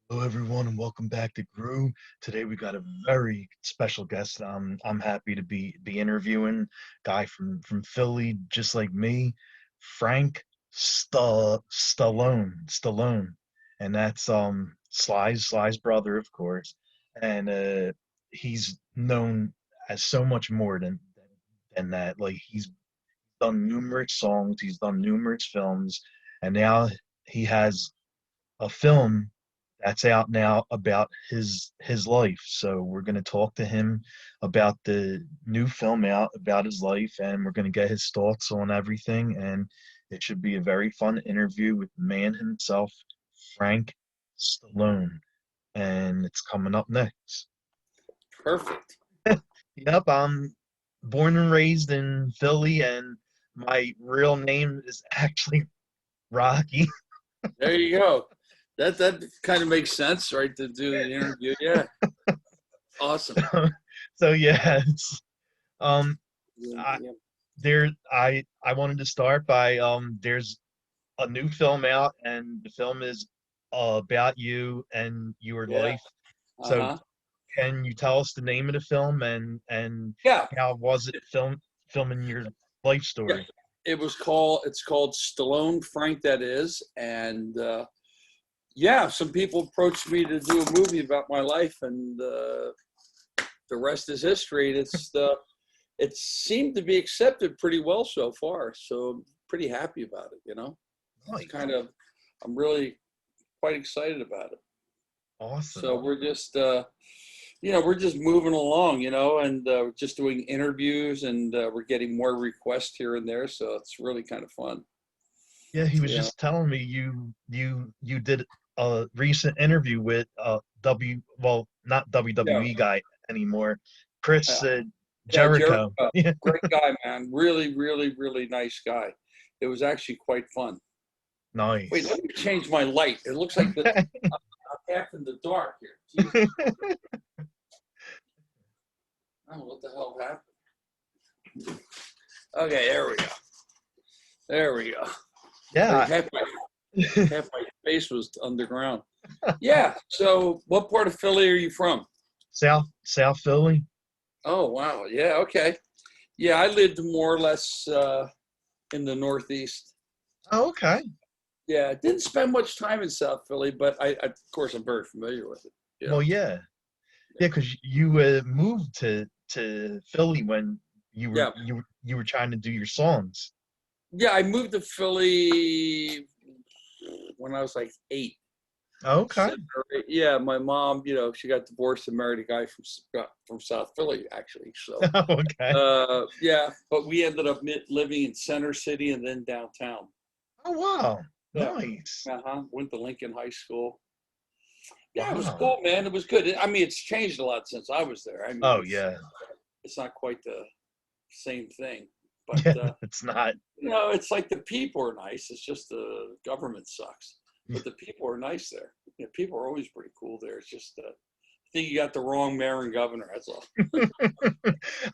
Hello, everyone, and welcome back to Gru. Today we got a very special guest. I'm happy to be interviewing guy from Philly, just like me, Frank Stallone, and that's Sly's brother, of course, and he's known as so much more than that. Like he's done numerous songs, he's done numerous films, and now he has a film that's out now about his life. So we're going to talk to him about the new film out about his life, and we're going to get his thoughts on everything. And it should be a very fun interview with the man himself, Frank Stallone. And it's coming up next. Perfect. Yep, I'm born and raised in Philly, and my real name is actually Rocky. There you go. That kind of makes sense, right? To do the interview. Yeah. Awesome. So yeah, it's um I Yeah. I wanted to start by there's a new film out, and the film is about you and your Yeah. life. So Uh-huh. can you tell us the name of the film and Yeah. how was it filming your life Yeah. story? It's called Stallone, Frank, that is. And yeah, some people approached me to do a movie about my life, and the rest is history. It seemed to be accepted pretty well so far. So I'm pretty happy about it. It's Nice. kind of I'm really quite excited about it. Awesome. So we're just moving along, and just doing interviews, and we're getting more requests here and there. So it's really kind of fun. Yeah, he was Yeah. just telling me you did a recent interview with well, not Yeah. WWE guy anymore, Chris Yeah. Yeah. Jericho. Jericho, Yeah. great guy, man. Really, really, really nice guy. It was actually quite fun. Wait, Nice. let me change my light. It looks like I'm half in the dark here. Jesus. I don't know what the hell happened. Okay, there we go. There we go. Like Yeah. half my face was underground. Yeah. So, what part of Philly are you from? South Philly. Oh, wow. Yeah. Okay. Yeah, I lived more or less in the Northeast. Oh, okay. Yeah, didn't spend much time in South Philly, but of course, I'm very familiar with it. Yeah. Well, yeah, yeah, because you moved to Philly when Yeah. you were trying to do your songs. Yeah. I moved to Philly when I was like 8. Okay. 7 or 8. Yeah, my mom, she got divorced and married a guy from South Philly, actually. So, Okay. yeah, but we ended up living in Center City and then downtown. Oh, wow. Yeah. Nice. Went to Lincoln High School. Yeah, it was Wow. cool, man. It was good. I mean, it's changed a lot since I was there. I mean, Oh, it's yeah. it's not quite the same thing, but Yeah, it's not. it's like the people are nice. It's just the government sucks, but the people are nice there. People are always pretty cool there. It's just I think you got the wrong mayor and governor. That's all.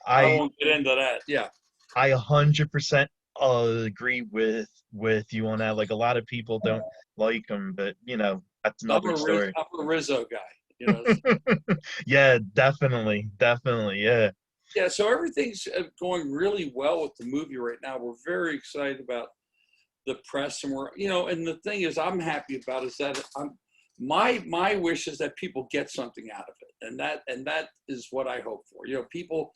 I I won't get into that. Yeah, I 100% agree with you on that. Like a lot of people don't like him, but that's I'm another story. A Rizzo guy. Yeah, definitely, definitely, yeah. Yeah. So everything's going really well with the movie right now. We're very excited about the press, and and the thing is I'm happy about is that my wish is that people get something out of it, and that is what I hope for. People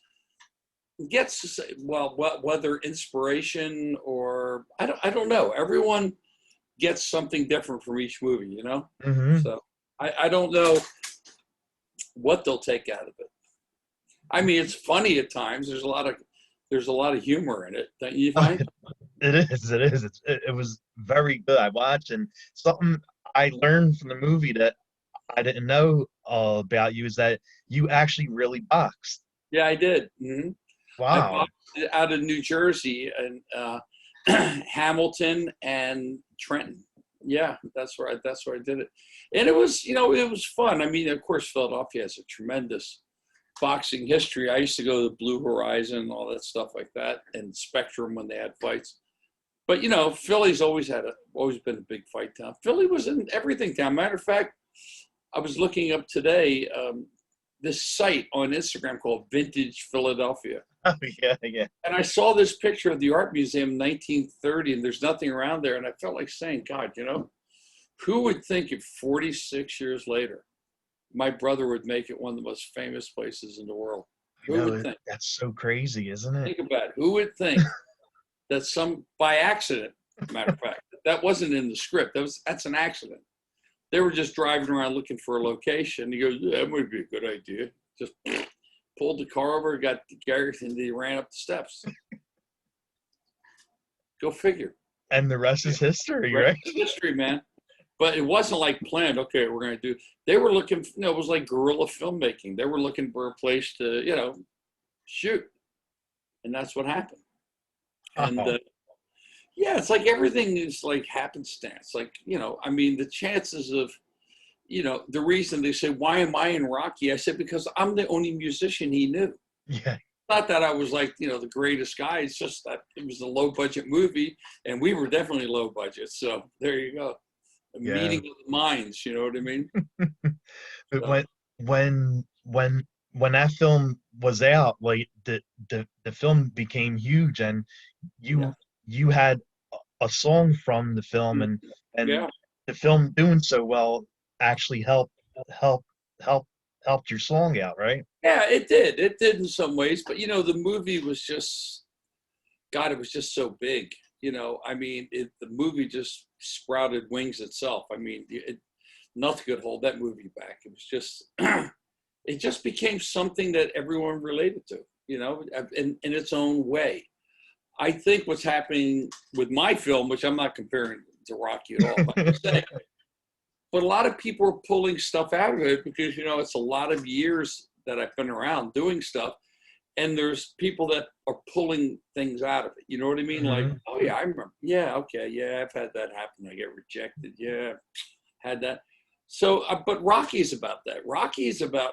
gets to say, well, whether inspiration or I don't know. Everyone gets something different from each movie. Hmm. So I don't know what they'll take out of it. I mean, it's funny at times. There's a lot of humor in it, don't you find? It is, it is. It was very good. I watched, and something I learned from the movie that I didn't know about you is that you actually really boxed. Yeah, I did. I Wow. boxed out of New Jersey and Hamilton and Trenton. Yeah, that's where I did it, and it was fun. I mean, of course, Philadelphia has a tremendous boxing history. I used to go to the Blue Horizon and all that stuff like that, and Spectrum when they had fights. But Philly's always been a big fight town. Philly was in everything town. Matter of fact, I was looking up today this site on Instagram called Vintage Philadelphia. Oh yeah, yeah. And I saw this picture of the art museum in 1930, and there's nothing around there. And I felt like saying, God, you know, who would think if 46 years later, my brother would make it one of the most famous places in the world? I Who know would think? that's so crazy, isn't it? Think about it. Who would think that by accident, matter of fact, that wasn't in the script. That's an accident. They were just driving around looking for a location. He goes, yeah, that would be a good idea. Just pulled the car over, got the Garrett, and he ran up the steps. Go figure. And the rest is history, Right? right? History, man. But it wasn't like planned. Okay, we're going to do. They were looking. You know, it was like guerrilla filmmaking. They were looking for a place to, you know, shoot, and that's what happened. And yeah, it's like everything is like happenstance. Like, you know, I mean, the chances of, you know, the reason they say, why am I in Rocky? I said, because I'm the only musician he knew. Yeah. Not that I was like, you know, the greatest guy. It's just that it was a low budget movie, and we were definitely low budget. So there you go. A meeting of the minds, you know what I mean? But So, when that film was out, like the film became huge, and yeah. you had a song from the film, and Yeah. the film doing so well actually help help helped your song out, right? Yeah, it did. It did in some ways. But, you know, the movie was just, God, it was just so big. You know, I mean, the movie just sprouted wings itself. I mean, nothing could hold that movie back. It was just, it just became something that everyone related to, you know, in its own way. I think what's happening with my film, which I'm not comparing to Rocky at all, but I'm saying, but a lot of people are pulling stuff out of it because, you know, it's a lot of years that I've been around doing stuff. And there's people that are pulling things out of it. You know what I mean? Like, Mm-hmm. oh yeah, I remember. Yeah, okay, yeah, I've had that happen. I get rejected. Yeah, had that. So, but Rocky is about that. Rocky is about,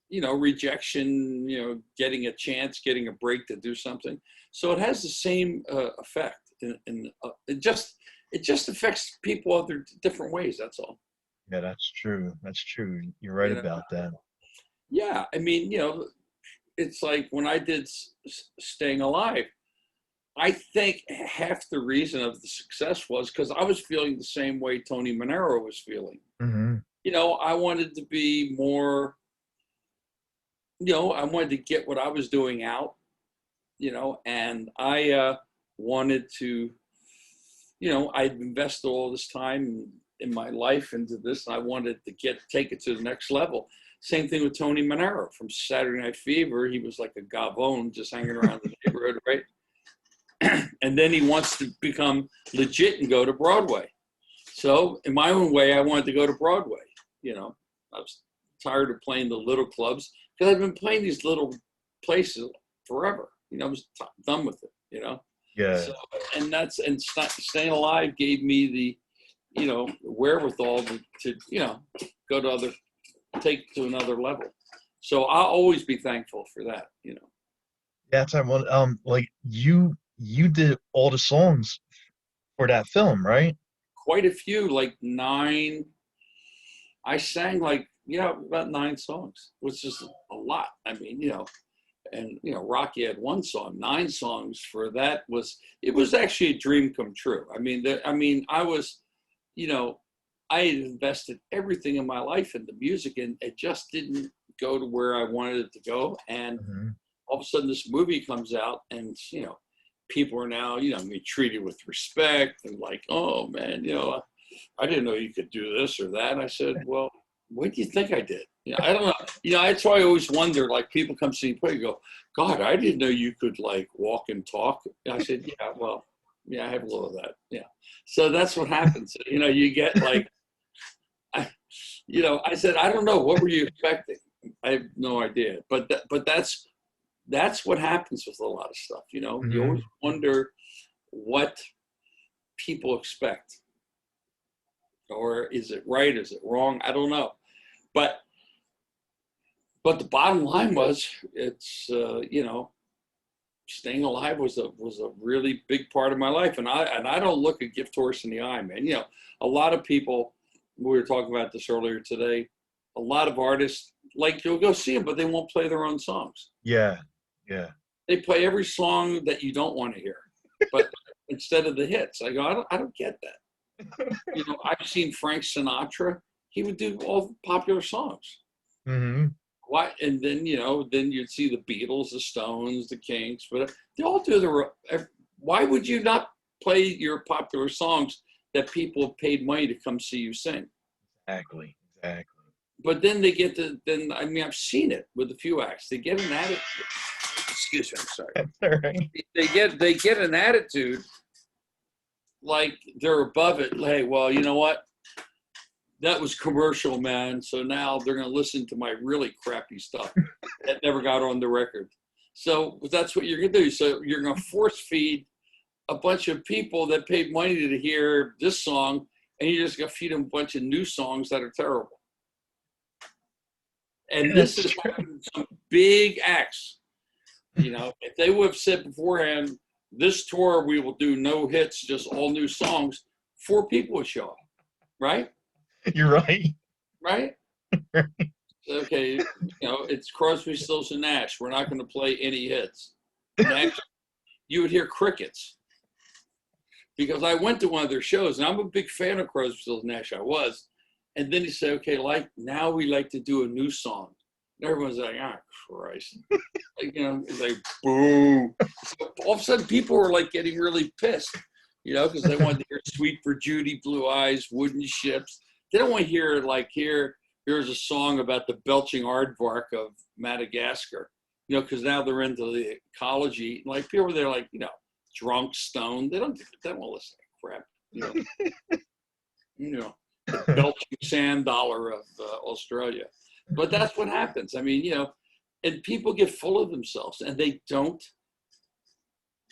you know, rejection. You know, getting a chance, getting a break to do something. So it has the same effect, and it just affects people other different ways. That's all. Yeah, that's true. That's true. You're right You know? about that. Yeah, I mean, you know, it's like when I did Staying Alive, I think half the reason of the success was because I was feeling the same way Tony Manero was feeling. Mm-hmm. You know, I wanted to be more, you know, I wanted to get what I was doing out, you know, and I wanted to, you know, I'd invested all this time in my life into this, and I wanted to take it to the next level. Same thing with Tony Manero from Saturday Night Fever. He was like a gabon just hanging around the neighborhood, right? And then he wants to become legit and go to Broadway. So in my own way, I wanted to go to Broadway. You know, I was tired of playing the little clubs because I've been playing these little places forever. You know, I was done with it, you know? Yeah. So, and Staying Alive gave me the, you know, wherewithal to you know, take to another level. So I'll always be thankful for that, you know. Yeah, that's one. Like you did all the songs for that film, right? Quite a few, like 9. I sang like, yeah, about 9 songs, which is a lot. I mean, you know, and you know, Rocky had 1 song. 9 songs for that it was actually a dream come true. I mean, I was, you know, I had invested everything in my life into music, and it just didn't go to where I wanted it to go. And Mm-hmm. all of a sudden, this movie comes out, and you know, people are now, you know, being treated with respect and like, oh man, you know, I didn't know you could do this or that. And I said, well, what do you think I did? You know, I don't know. You know, that's why I always wonder, like people come see me play and go, God, I didn't know you could like walk and talk. And I said, yeah, well, yeah, I have a little of that. Yeah. So that's what happens. You know, you get like, you know, I said, I don't know. What were you expecting? I have no idea. But that's what happens with a lot of stuff. You know, you Mm-hmm. always wonder what people expect. Or is it right? Is it wrong? I don't know. But the bottom line was, it's you know, Staying Alive was a really big part of my life, and I don't look a gift horse in the eye, man. You know, a lot of people. We were talking about this earlier today. a lot of artists, like you'll go see them, but they won't play their own songs. Yeah. Yeah. They play every song that you don't want to hear, but instead of the hits. I don't get that. You know, I've seen Frank Sinatra. He would do all the popular songs. Mm-hmm. Why? And then, you know, then you'd see the Beatles, the Stones, the Kinks, but they all do why would you not play your popular songs that people have paid money to come see you sing? Exactly. But then I mean, I've seen it with a few acts. They get an attitude. Excuse me, I'm sorry. That's all right. They get an attitude like they're above it. Hey, well, you know what? That was commercial, man. So now they're going to listen to my really crappy stuff that never got on the record. So that's what you're going to do. So you're going to force feed a bunch of people that paid money to hear this song, and you're just going to feed them a bunch of new songs that are terrible. And this is some big acts. You know, if they would have said beforehand, this tour we will do no hits, just all new songs, 4 people would show up, right? You're right. Right? Okay, you know, it's Crosby, Stills, and Nash. We're not going to play any hits. Next, you would hear crickets. Because I went to one of their shows, and I'm a big fan of Crosby, Stills, and Nash. I was. And then he said, okay, now we like to do a new song. And everyone's like, Christ. Like, you know, it's like, boo. So all of a sudden, people were like getting really pissed, you know, because they wanted to hear Sweet for Judy, Blue Eyes, Wooden Ships. They don't want to hear, like, here's a song about the belching aardvark of Madagascar, you know, because now they're into the ecology. Like, people, they're like, you know, drunk, stoned. They don't listen to crap, you know. You know. The belching sand dollar of Australia. But that's what happens. I mean, you know, and people get full of themselves and they don't,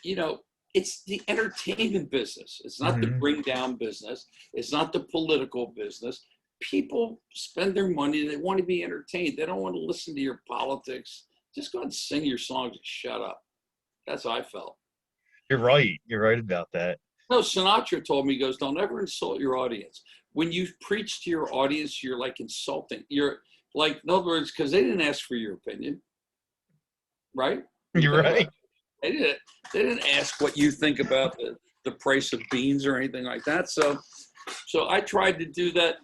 you know, it's the entertainment business. It's not the bring down business. It's not the political business. People spend their money. They want to be entertained. They don't want to listen to your politics. Just go and sing your songs and shut up. That's how I felt. You're right. You're right about that. No, Sinatra told me, he goes, don't ever insult your audience. When you preach to your audience, you're like insulting. You're like, in other words, because they didn't ask for your opinion, right? You're right. They didn't ask what you think about the price of beans or anything like that. So I tried to do that.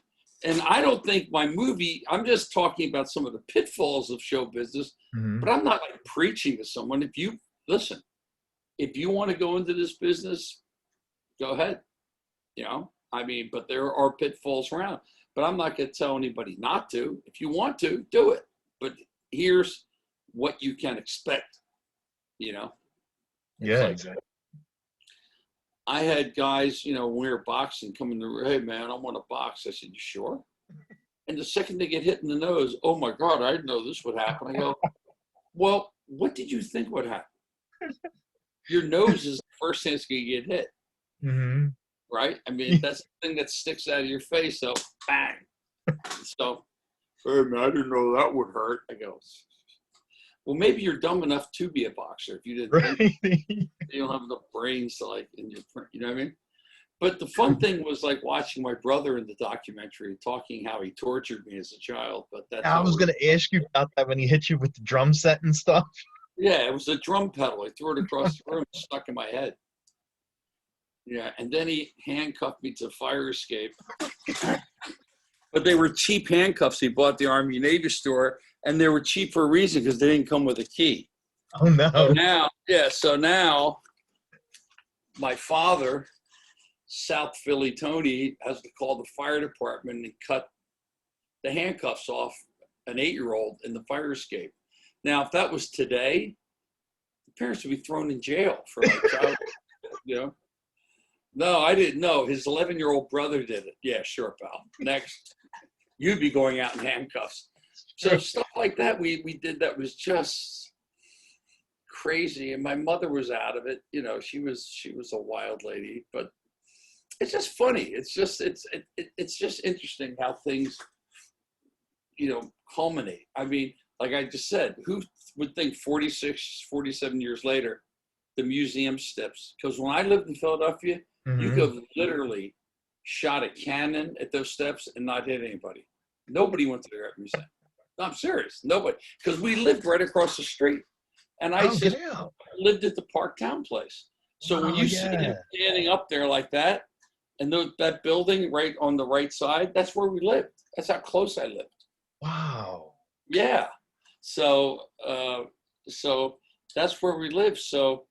And I don't think my movie, I'm just talking about some of the pitfalls of show business, but I'm not like preaching to someone. If you want to go into this business, go ahead, you know. I mean, but there are pitfalls around. But I'm not going to tell anybody not to. If you want to, do it. But here's what you can expect, you know? Yeah, like, exactly. I had guys, you know, when we were boxing, coming to, hey, man, I want to box. I said, you sure? And the second they get hit in the nose, oh, my God, I didn't know this would happen. I go, well, what did you think would happen? Your nose is the first thing that's going to get hit. Mm-hmm. Right? I mean, that's the thing that sticks out of your face. So, bang. So, hey, man, I didn't know that would hurt. I go, well, maybe you're dumb enough to be a boxer if you didn't think you don't have enough brains to, like, in your print, you know what I mean? But the fun thing was, like, watching my brother in the documentary talking how he tortured me as a child. But that's I was going to ask you about that when he hit you with the drum set and stuff. Yeah, it was a drum pedal. I threw it across the room, stuck in my head. Yeah, and then he handcuffed me to fire escape. But they were cheap handcuffs he bought at the Army Navy store, and they were cheap for a reason because they didn't come with a key. Oh, no. So now my father, South Philly Tony, has to call the fire department and cut the handcuffs off an 8-year-old in the fire escape. Now, if that was today, the parents would be thrown in jail for like child, you know. No, I didn't know. His 11-year-old brother did it. Yeah, sure, pal. Next, you'd be going out in handcuffs. So stuff like that we did that was just crazy. And my mother was out of it. You know, she was a wild lady. But it's just funny. It's just interesting how things, you know, culminate. I mean, like I just said, who would think 46, 47 years later, the museum steps? Because when I lived in Philadelphia, you could have literally shot a cannon at those steps and not hit anybody. Nobody went to the art museum. No, I'm serious. Nobody, because we lived right across the street, and I Oh, just get out. lived at the Parktown place. So when Oh, you see him yeah. standing up there like that, and that building right on the right side, that's where we lived. That's how close I lived. Wow. Yeah. So so that's where we lived. So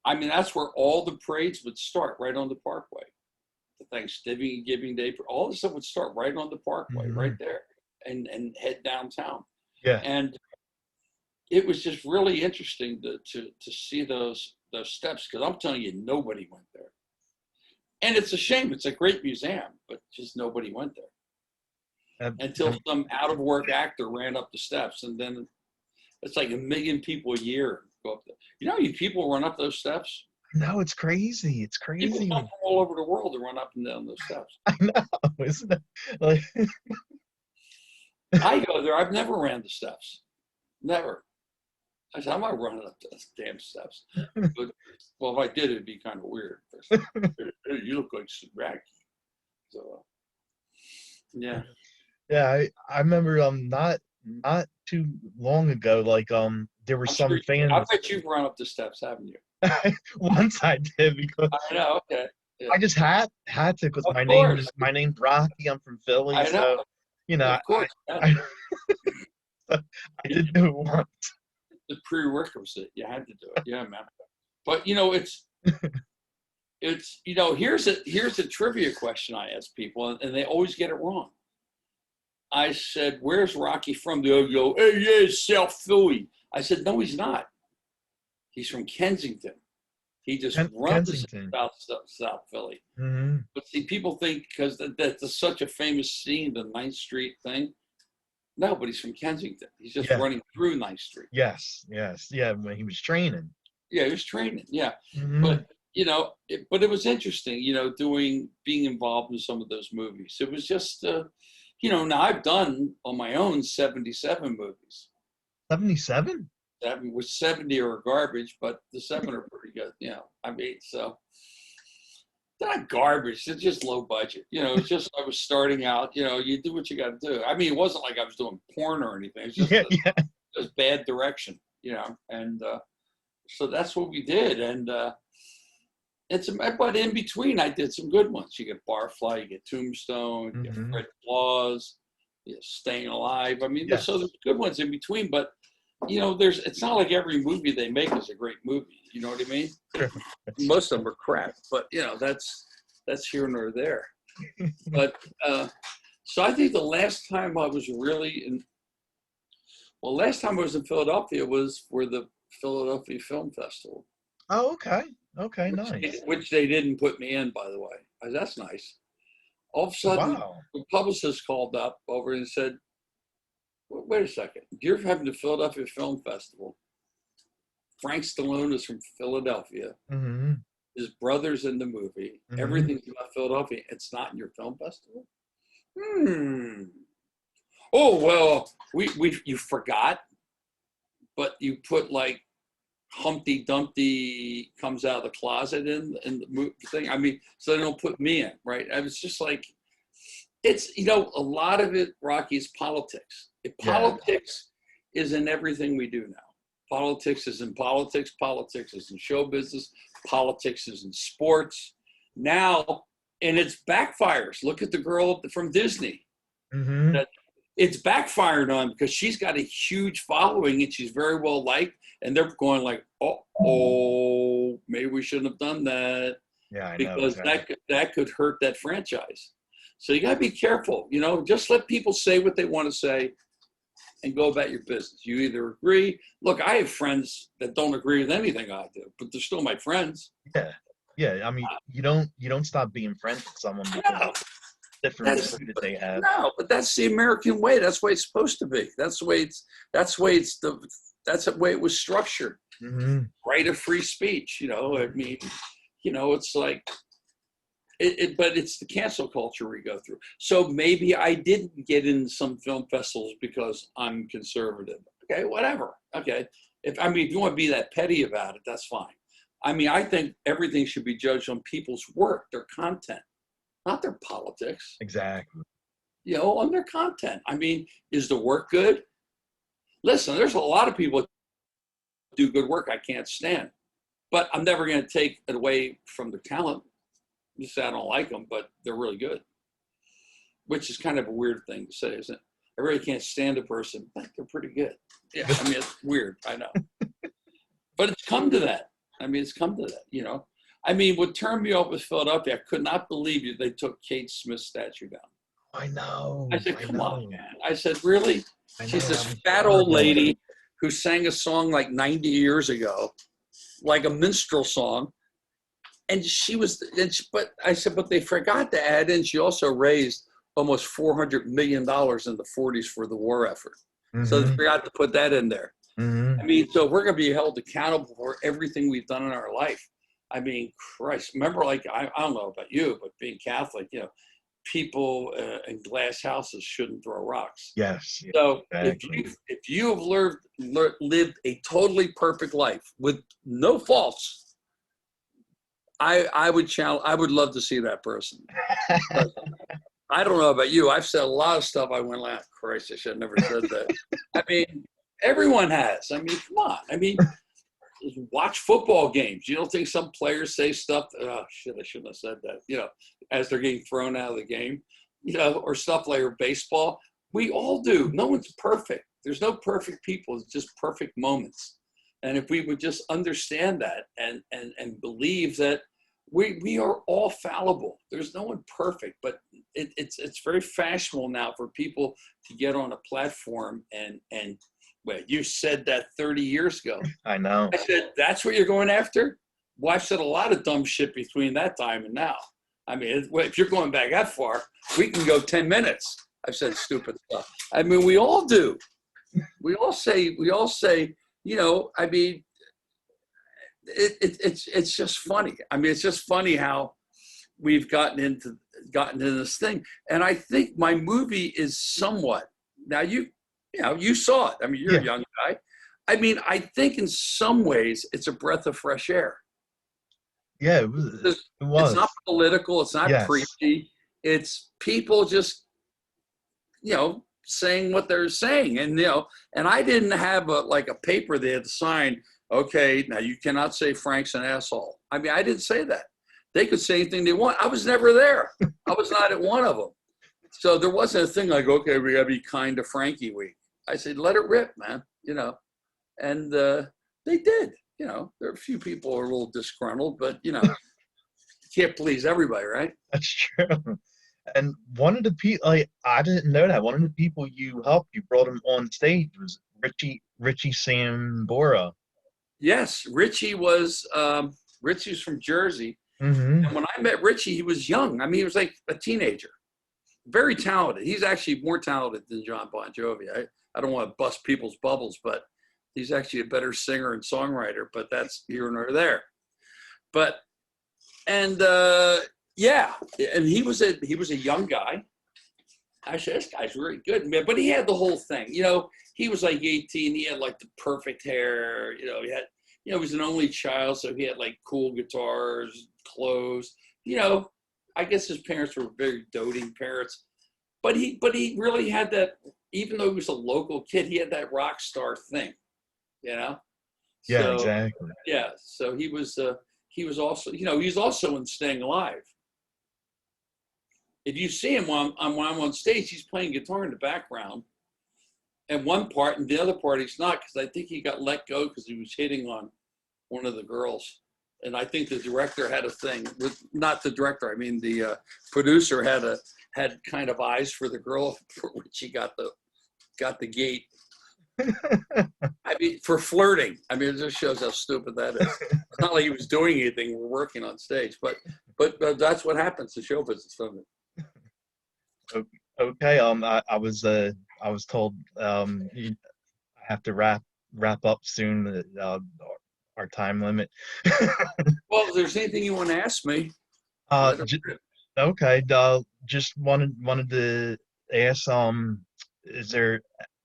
I mean, that's where all the parades would start, right on the Parkway. The Thanksgiving and Giving Day, all this stuff would start right on the Parkway, right Hmm. there, and head downtown. Yeah. And it was just really interesting to see those steps, because I'm telling you, nobody went there. And it's a shame. It's a great museum, but just nobody went there Um, until um, some out of work actor ran up the steps, and then it's like 1 million people a year go up there. You know how many people run up those steps? no, it's crazy. It's People come crazy. from all over the world to run up and down those steps. I know, isn't it? Like, I go there. I've never ran the steps. Never. I said, I'm not running up those damn steps. But, well, if I did, it'd be kind of weird. Hey, you look like Racky. So, yeah. yeah, I remember not too long ago, like there were I'm sure. some I fans. bet you've run up the steps, haven't you? Once I did because I know. Okay. Yeah. I just had to because Of course. my name's Rocky. I'm from Philly, I know. so you know Of course. Yeah. I, I did do it once. The prerequisite. You had to do it. Yeah, man. But it's here's a trivia question I ask people, and they always get it wrong. I said, "Where's Rocky from?" They'll go, "Hey, yeah, South Philly." I said, "No, he's not. He's from Kensington. He just runs in Kensington. South Philly." Hmm. But see, people think because that's such a famous scene, the Ninth Street thing. No, but he's from Kensington. He's just Yeah. running through Ninth Street. Yes. Yes. Yeah. When he was training. Yeah, he was training. Yeah, Hmm. but but it was interesting. Being involved in some of those movies. It was just, now I've done on my own 77 movies. 77. That was 70 are garbage, but the seven are pretty good. I mean, so they're not garbage. They're just low budget. It's just I was starting out. You do what you got to do. I mean, it wasn't like I was doing porn or anything. It's just Yeah. Yeah. just bad direction. And so that's what we did. And but in between, I did some good ones. You get Barfly, you get Tombstone, you get Hmm. Fred Claus, you get Staying Alive. I mean, so Yes. there's good ones in between. But it's not like every movie they make is a great movie. You know what I mean? Most of them are crap, but that's here nor there. But so I think the last time I was last time I was in Philadelphia was for the Philadelphia Film Festival, Oh, okay. Okay. Nice. which they didn't put me in, by the way. That's nice. All of a sudden, Wow. the publicist called up over and said, "Wait a second, you're having the Philadelphia Film Festival. Frank Stallone is from Philadelphia. Hmm. His brother's in the movie. Hmm. Everything's about Philadelphia. It's not in your film festival." Hmm. Oh well, you forgot, but you put like Humpty Dumpty comes out of the closet in the movie thing. I mean, so they don't put me in, right? I was just like, it's a lot of it, Rocky, is politics. Yeah. Politics is in everything we do now. Politics is in politics. Politics is in show business. Politics is in sports now, and it's backfires. Look at the girl from Disney. Hmm. That it's backfired on because she's got a huge following and she's very well liked, and they're going like, oh, maybe we shouldn't have done that Yeah. I know because exactly. that could hurt that franchise. So you got to be careful. Just let people say what they want to say and go about your business. You either agree. Look, I have friends that don't agree with anything I do, but they're still my friends. Yeah. Yeah. I mean, you don't stop being friends with someone because No, of different that's view that they have. no, but that's the American way. That's the way it's supposed to be. That's the way that's the way it was structured. Hmm. Right of free speech. I mean, it's like but it's the cancel culture we go through. So maybe I didn't get in some film festivals because I'm conservative. Okay, whatever. Okay. If you want to be that petty about it, that's fine. I mean, I think everything should be judged on people's work, their content, not their politics. Exactly. on their content. I mean, is the work good? Listen, there's a lot of people that do good work I can't stand, but I'm never going to take it away from their talent. You say I don't like them, but they're really good, which is kind of a weird thing to say, isn't it? I really can't stand a person, but they're pretty good. Yeah, I mean, it's weird, I know. But it's come to that. I mean, it's come to that, I mean, what turned me off with Philadelphia, I could not believe they took Kate Smith's statue down. I know. I said, come on, man. I said, really? I know, She's this that was fat old horrible. lady who sang a song like 90 years ago, like a minstrel song. And but I said, but they forgot to add in, she also raised almost $400 million in the 40s for the war effort. So they forgot to put that in there. I mean, so we're going to be held accountable for everything we've done in our life. I mean, Christ, remember, like, I don't know about you, but being Catholic, people in glass houses shouldn't throw rocks. Yes. So exactly. if you have lived a totally perfect life with no faults, I would love to see that person. But I don't know about you. I've said a lot of stuff. I went like, Christ, I should have never said that. I mean, everyone has. I mean, come on. I mean, watch football games. You don't think some players say stuff that, oh shit, I shouldn't have said that, as they're getting thrown out of the game, or stuff like baseball. We all do. No one's perfect. There's no perfect people. It's just perfect moments. And if we would just understand that and believe that we are all fallible. There's no one perfect, but it's very fashionable now for people to get on a platform and well, you said that 30 years ago. I know. I said, that's what you're going after? Well, I've said a lot of dumb shit between that time and now. I mean, if you're going back that far, we can go 10 minutes. I've said stupid stuff. I mean, we all do. We all say, I mean, it's just funny. I mean, it's just funny how we've gotten into this thing. And I think my movie is somewhat, now you saw it. I mean, you're a young guy. I mean, I think in some ways it's a breath of fresh air. Yeah, it was. It's not political. It's not preachy. It's people just, saying what they're saying. And, and I didn't have a paper they had to sign. Okay, now you cannot say Frank's an asshole. I mean, I didn't say that. They could say anything they want. I was never there. I was not at one of them. So there wasn't a thing like, okay, we got to be kind to Frankie week. I said, let it rip, man, and they did. There are a few people who are a little disgruntled, but, you can't please everybody, right? That's true. And one of the people, I didn't know that. One of the people you helped, you brought him on stage was Richie Sambora. Yes, Richie was, Richie's from Jersey. And when I met Richie, he was young. I mean, he was like a teenager. Very talented. He's actually more talented than John Bon Jovi. I don't want to bust people's bubbles, but he's actually a better singer and songwriter, but that's here nor there. And he was a young guy. I said, this guy's really good, man. But he had the whole thing, he was like 18. He had like the perfect hair, he was an only child. So he had like cool guitars, clothes, I guess his parents were very doting parents, but he really had that, even though he was a local kid, he had that rock star thing, Yeah, so, exactly. Yeah. So he was also, he's also in Staying Alive. If you see him when I'm on stage, he's playing guitar in the background and one part, and the other part he's not, because I think he got let go because he was hitting on one of the girls. And I think the director had a thing with, not the director, I mean the producer had kind of eyes for the girl for which she got the gate. I mean, for flirting. I mean, it just shows how stupid that is. It's not like he was doing anything. We're working on stage, but that's what happens in show business, doesn't it? Okay. I was told I have to wrap up soon. Our time limit. Well, if there's anything you want to ask me. Okay. Just wanted to ask. Is there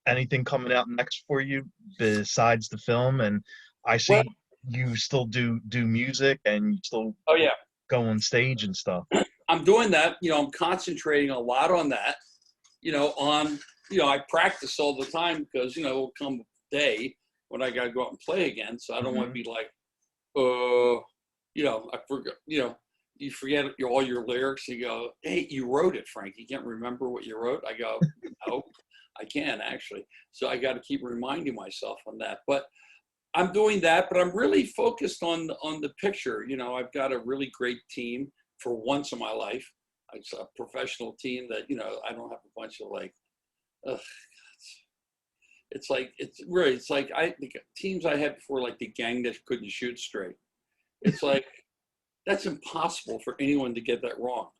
anything coming out next for you besides the film? And I see you still do music and you still go on stage and stuff. I'm doing that. I'm concentrating a lot on that. on, I practice all the time because, it'll come a day when I got to go out and play again. So I don't want to be like, I forgot, you forget all your lyrics. You go, hey, you wrote it, Frank. You can't remember what you wrote. I go, no, I can actually. So I got to keep reminding myself on that. But I'm doing that, but I'm really focused on the picture. I've got a really great team for once in my life. It's a professional team that, I don't have a bunch of like, it's like the teams I had before, like the gang that couldn't shoot straight. It's like, that's impossible for anyone to get that wrong,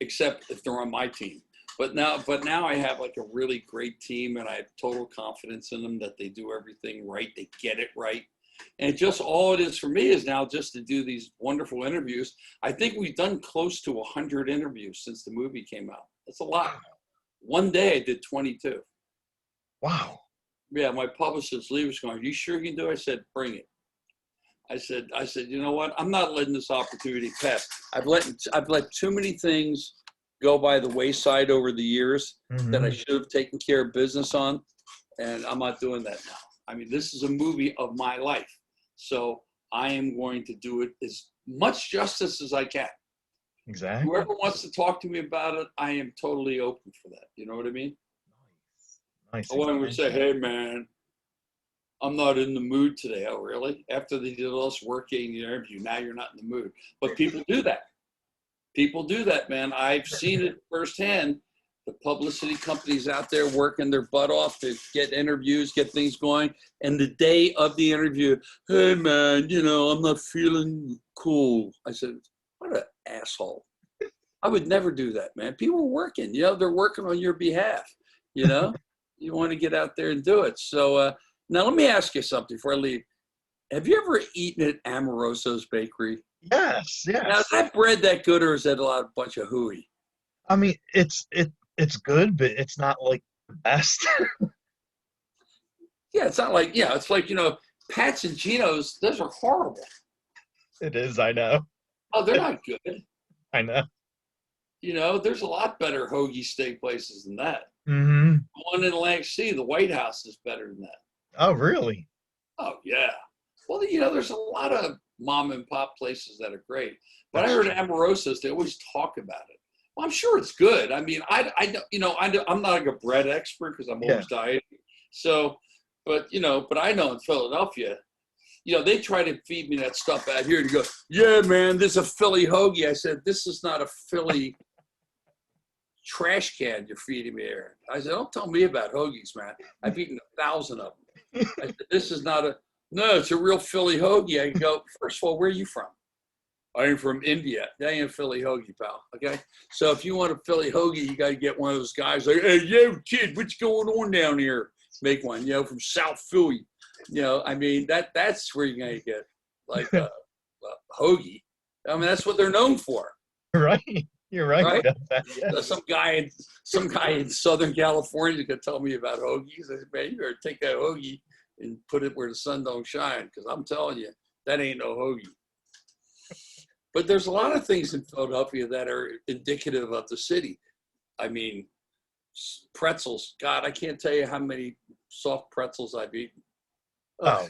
except if they're on my team. But now I have like a really great team, and I have total confidence in them that they do everything right. They get it right. And just all it is for me is now just to do these wonderful interviews. I think we've done close to 100 interviews since the movie came out. That's a lot. One day I did 22. Wow. Yeah, my publicist Lee was going, "Are you sure you can do it?" I said, "Bring it." I said, you know what? I'm not letting this opportunity pass. I've let too many things go by the wayside over the years that I should have taken care of business on, and I'm not doing that now. I mean, this is a movie of my life, so I am going to do it as much justice as I can. Exactly. Whoever wants to talk to me about it, I am totally open for that. You know what I mean? Nice. I want to say, hey, man, I'm not in the mood today. Oh, really? After they did all this work getting the interview, now you're not in the mood. But people do that. People do that, man. I've seen it firsthand. The publicity companies out there working their butt off to get interviews, get things going. And the day of the interview, hey, man, I'm not feeling cool. I said, what an asshole. I would never do that, man. People are working. They're working on your behalf. You want to get out there and do it. So, now, let me ask you something before I leave. Have you ever eaten at Amoroso's Bakery? Yes. Now, is that bread that good, or is that a bunch of hooey? I mean, it's good, but it's not like the best. Yeah, it's not like, it's like, Pat's and Gino's, those are horrible. It is, I know. Oh, they're not good. I know. There's a lot better hoagie steak places than that. Mm-hmm. The one in Atlantic City, the White House, is better than that. Oh, really? Oh, yeah. Well, there's a lot of mom and pop places that are great. But I heard Amoroso's, they always talk about it. Well, I'm sure it's good. I mean, I'm not like a bread expert because I'm always dieting. So, but I know in Philadelphia, they try to feed me that stuff out here and go, yeah, man, this is a Philly hoagie. I said, this is not a Philly trash can you're feeding me here. I said, don't tell me about hoagies, man. I've eaten 1,000 of them. I said, this is not no, it's a real Philly hoagie. I go, first of all, where are you from? I am from India. That ain't a Philly hoagie, pal. Okay? So if you want a Philly hoagie, you got to get one of those guys like, hey, yo, kid, what's going on down here? Make one, from South Philly. I mean, that's where you're going to get like a hoagie. I mean, that's what they're known for. Right. You're right. Yes. Some guy in Southern California could tell me about hoagies. I said, man, you better take that hoagie and put it where the sun don't shine, because I'm telling you, that ain't no hoagie. But there's a lot of things in Philadelphia that are indicative of the city. I mean, pretzels. God, I can't tell you how many soft pretzels I've eaten. Oh.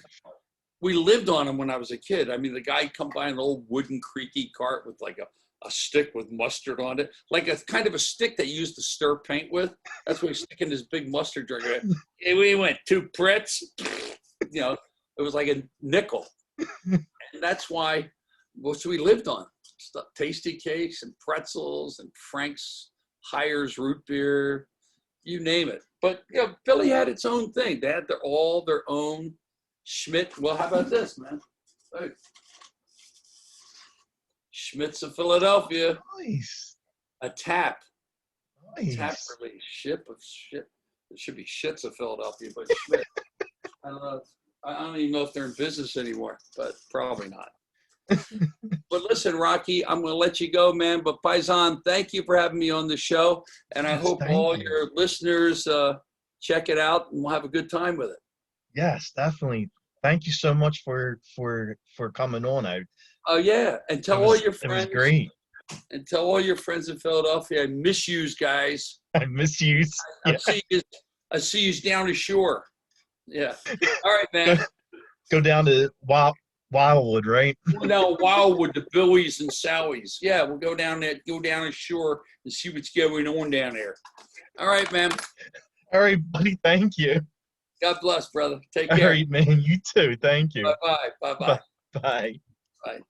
We lived on them when I was a kid. I mean, the guy come by an old wooden creaky cart with like a stick with mustard on it, like a kind of a stick that you used to stir paint with. That's what he's sticking his big mustard jar. Hey, we went 2 Pretz. It was like a nickel. And that's why most we lived on. Stuff, tasty cakes and pretzels and Frank's Hires root beer, you name it. But Philly had its own thing. They had all their own Schmidt. Well, how about this, man? Hey. Schmidt's of Philadelphia. Nice. A tap. Nice. Tap really ship of shit. It should be Shits of Philadelphia, but Schmidt. I don't know. I don't even know if they're in business anymore, but probably not. But listen, Rocky, I'm going to let you go, man. But Paisan, thank you for having me on the show. And I hope all your listeners check it out and we'll have a good time with it. Yes, definitely. Thank you so much for coming on. Oh, yeah. And tell all your friends. It was great. And tell all your friends in Philadelphia, I miss yous guys. I miss you. I Yeah. see you down the shore. Yeah. All right, Go, man. go down to Wildwood, right? Go down Wildwood, the Billies and Sallies. Yeah, we'll go down there, go down the shore and see what's going on down there. All right, man. All right, buddy. Thank you. God bless, brother. Take All care. right, man. You too. Thank you. Bye-bye. Bye-bye. Bye. Bye. Bye.